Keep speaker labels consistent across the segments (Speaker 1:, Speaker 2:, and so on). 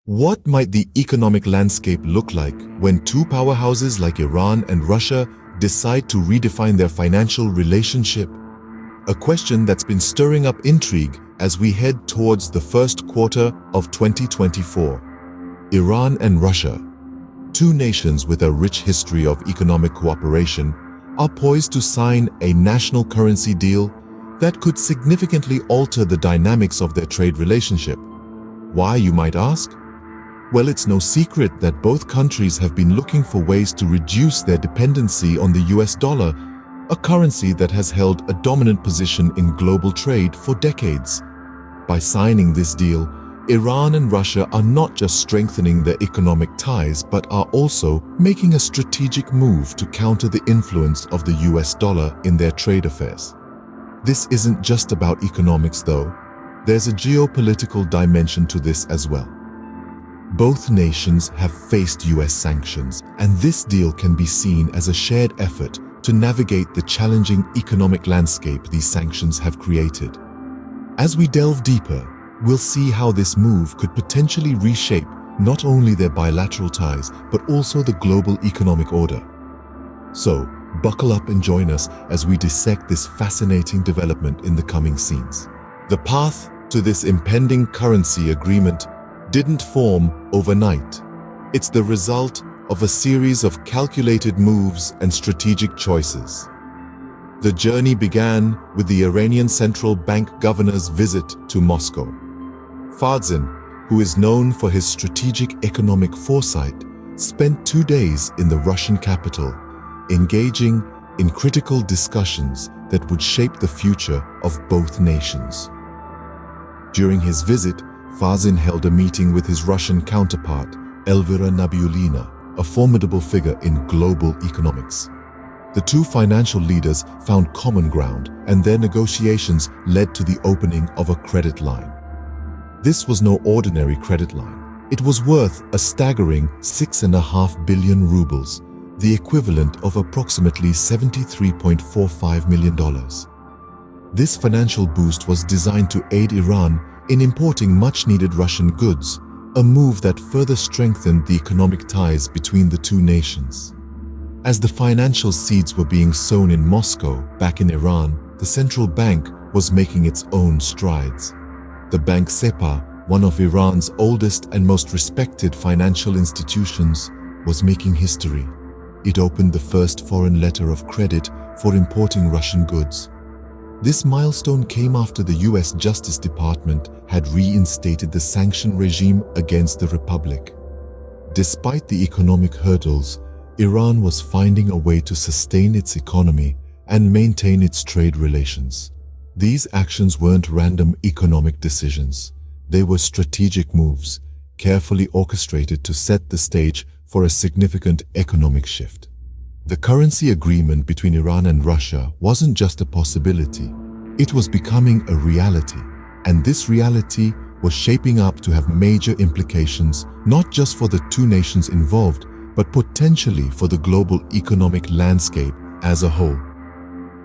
Speaker 1: What might the economic landscape look like when two powerhouses like Iran and Russia decide to redefine their financial relationship? A question that's been stirring up intrigue as we head towards the first quarter of 2024. Iran and Russia, two nations with a rich history of economic cooperation, are poised to sign a national currency deal that could significantly alter the dynamics of their trade relationship. Why, you might ask? Well, it's no secret that both countries have been looking for ways to reduce their dependency on the US dollar, a currency that has held a dominant position in global trade for decades. By signing this deal, Iran and Russia are not just strengthening their economic ties, but are also making a strategic move to counter the influence of the US dollar in their trade affairs. This isn't just about economics, though. There's a geopolitical dimension to this as well. Both nations have faced US sanctions, and this deal can be seen as a shared effort to navigate the challenging economic landscape these sanctions have created. As we delve deeper, we'll see how this move could potentially reshape not only their bilateral ties, but also the global economic order. So, buckle up and join us as we dissect this fascinating development in the coming scenes. The path to this impending currency agreement didn't form overnight. It's the result of a series of calculated moves and strategic choices. The journey began with the Iranian Central Bank governor's visit to Moscow. Farzin, who is known for his strategic economic foresight, spent 2 days in the Russian capital, engaging in critical discussions that would shape the future of both nations. During his visit, Farzin held a meeting with his Russian counterpart, Elvira Nabiullina, a formidable figure in global economics. The two financial leaders found common ground, and their negotiations led to the opening of a credit line. This was no ordinary credit line. It was worth a staggering 6.5 billion rubles, the equivalent of approximately $73.45 million. This financial boost was designed to aid Iran in importing much-needed Russian goods, a move that further strengthened the economic ties between the two nations. As the financial seeds were being sown in Moscow, back in Iran, the central bank was making its own strides. The Bank Sepah, one of Iran's oldest and most respected financial institutions, was making history. It opened the first foreign letter of credit for importing Russian goods. This milestone came after the US Justice Department had reinstated the sanction regime against the Republic. Despite the economic hurdles, Iran was finding a way to sustain its economy and maintain its trade relations. These actions weren't random economic decisions. They were strategic moves, carefully orchestrated to set the stage for a significant economic shift. The currency agreement between Iran and Russia wasn't just a possibility. It was becoming a reality, and this reality was shaping up to have major implications not just for the two nations involved, but potentially for the global economic landscape as a whole.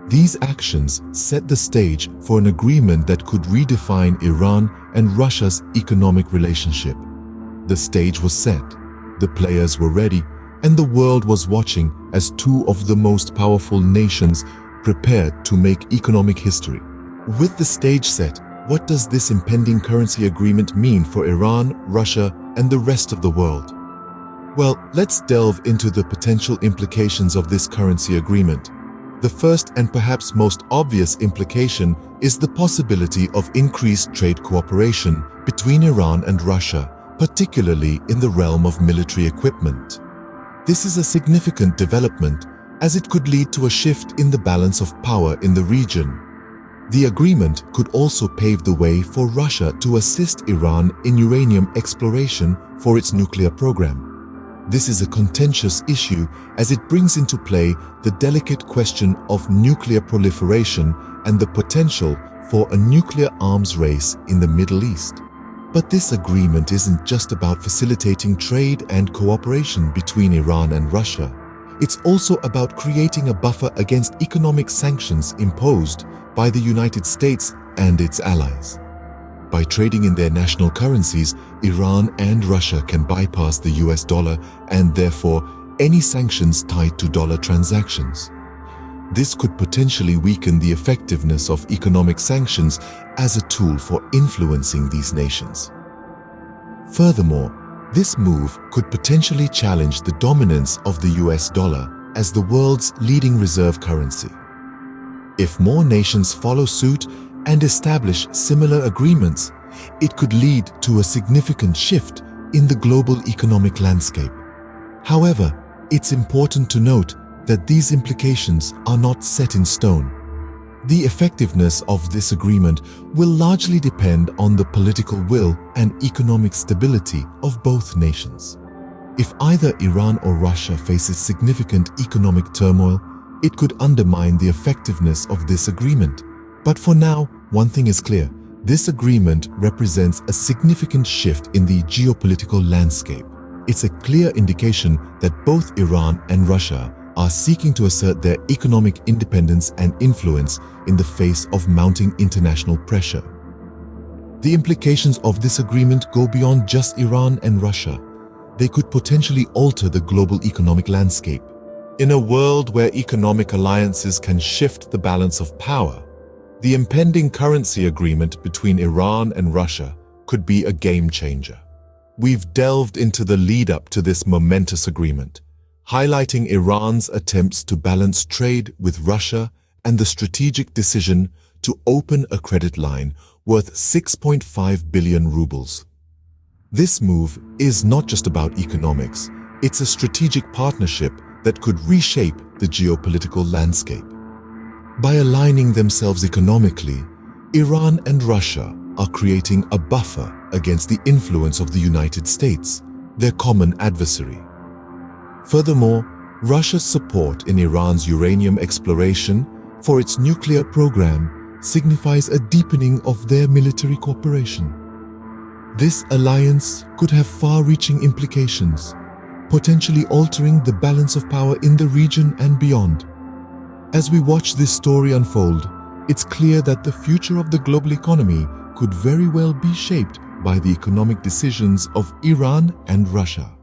Speaker 1: These actions set the stage for an agreement that could redefine Iran and Russia's economic relationship. The stage was set, the players were ready, and the world was watching as two of the most powerful nations prepared to make economic history. With the stage set, what does this impending currency agreement mean for Iran, Russia, and the rest of the world? Well, let's delve into the potential implications of this currency agreement. The first and perhaps most obvious implication is the possibility of increased trade cooperation between Iran and Russia, particularly in the realm of military equipment. This is a significant development, as it could lead to a shift in the balance of power in the region. The agreement could also pave the way for Russia to assist Iran in uranium exploration for its nuclear program. This is a contentious issue as it brings into play the delicate question of nuclear proliferation and the potential for a nuclear arms race in the Middle East. But this agreement isn't just about facilitating trade and cooperation between Iran and Russia. It's also about creating a buffer against economic sanctions imposed by the United States and its allies. By trading in their national currencies, Iran and Russia can bypass the US dollar and therefore any sanctions tied to dollar transactions. This could potentially weaken the effectiveness of economic sanctions as a tool for influencing these nations. Furthermore, this move could potentially challenge the dominance of the US dollar as the world's leading reserve currency. If more nations follow suit and establish similar agreements, it could lead to a significant shift in the global economic landscape. However, it's important to note that these implications are not set in stone. The effectiveness of this agreement will largely depend on the political will and economic stability of both nations. If either Iran or Russia faces significant economic turmoil, it could undermine the effectiveness of this agreement. But for now, one thing is clear. This agreement represents a significant shift in the geopolitical landscape. It's a clear indication that both Iran and Russia are seeking to assert their economic independence and influence in the face of mounting international pressure. The implications of this agreement go beyond just Iran and Russia. They could potentially alter the global economic landscape. In a world where economic alliances can shift the balance of power, the impending currency agreement between Iran and Russia could be a game changer. We've delved into the lead-up to this momentous agreement, highlighting Iran's attempts to balance trade with Russia and the strategic decision to open a credit line worth 6.5 billion rubles. This move is not just about economics, it's a strategic partnership that could reshape the geopolitical landscape. By aligning themselves economically, Iran and Russia are creating a buffer against the influence of the United States, their common adversary. Furthermore, Russia's support in Iran's uranium exploration for its nuclear program signifies a deepening of their military cooperation. This alliance could have far-reaching implications, potentially altering the balance of power in the region and beyond. As we watch this story unfold, it's clear that the future of the global economy could very well be shaped by the economic decisions of Iran and Russia.